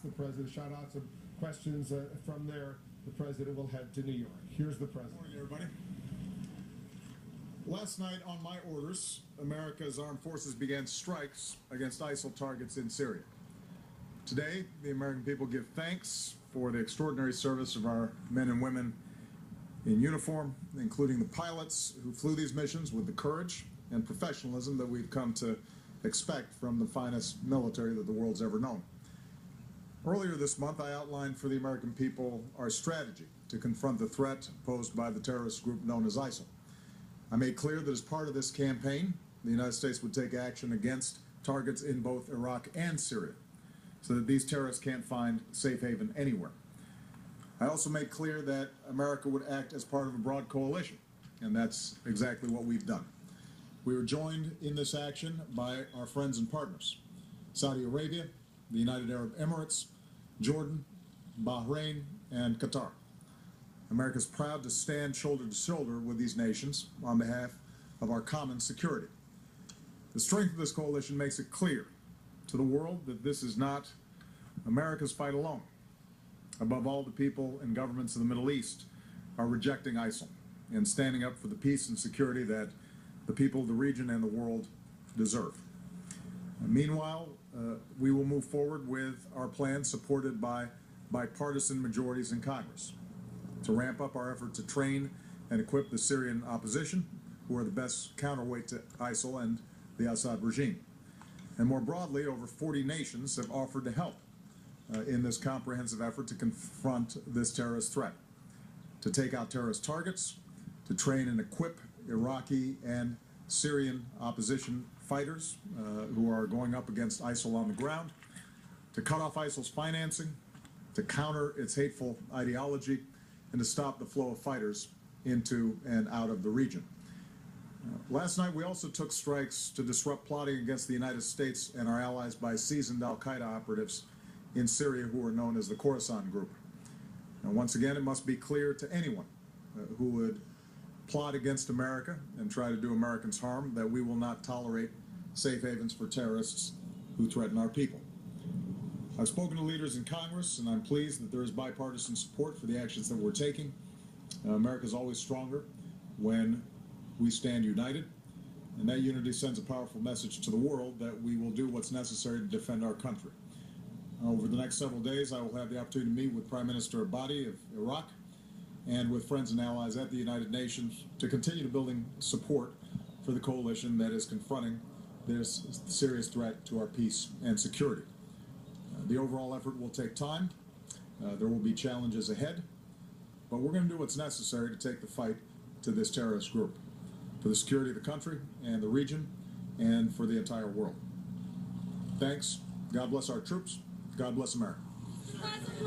the president, shout out some questions from there. The president will head to New York. Here's the president. Good morning, everybody. Last night, on my orders, America's armed forces began strikes against ISIL targets in Syria. Today, the American people give thanks for the extraordinary service of our men and women in uniform, including the pilots who flew these missions with the courage and professionalism that we've come to expect from the finest military that the world's ever known. Earlier this month, I outlined for the American people our strategy to confront the threat posed by the terrorist group known as ISIL. I made clear that as part of this campaign, the United States would take action against targets in both Iraq and Syria, so that these terrorists can't find safe haven anywhere. I also made clear that America would act as part of a broad coalition, and that's exactly what we've done. We were joined in this action by our friends and partners: Saudi Arabia, the United Arab Emirates, Jordan, Bahrain, and Qatar. America is proud to stand shoulder to shoulder with these nations on behalf of our common security. The strength of this coalition makes it clear to the world that this is not America's fight alone. Above all, the people and governments of the Middle East are rejecting ISIL and standing up for the peace and security that the people of the region and the world deserve. Meanwhile, we will move forward with our plan, supported by bipartisan majorities in Congress, to ramp up our effort to train and equip the Syrian opposition, who are the best counterweight to ISIL and the Assad regime. And more broadly, over 40 nations have offered to help in this comprehensive effort to confront this terrorist threat, to take out terrorist targets, to train and equip Iraqi and Syrian opposition fighters who are going up against ISIL on the ground, to cut off ISIL's financing, to counter its hateful ideology, and to stop the flow of fighters into and out of the region. Last night, we also took strikes to disrupt plotting against the United States and our allies by seasoned al-Qaeda operatives in Syria who are known as the Khorasan Group. Now, once again, it must be clear to anyone who would plot against America and try to do Americans harm that we will not tolerate safe havens for terrorists who threaten our people. I've spoken to leaders in Congress, and I'm pleased that there is bipartisan support for the actions that we're taking. America is always stronger when we stand united, and that unity sends a powerful message to the world that we will do what's necessary to defend our country. Over the next several days, I will have the opportunity to meet with Prime Minister Abadi of Iraq and with friends and allies at the United Nations to continue building support for the coalition that is confronting this serious threat to our peace and security. The overall effort will take time. There will be challenges ahead, but we're going to do what's necessary to take the fight to this terrorist group, for the security of the country and the region, and for the entire world. Thanks. God bless our troops. God bless America.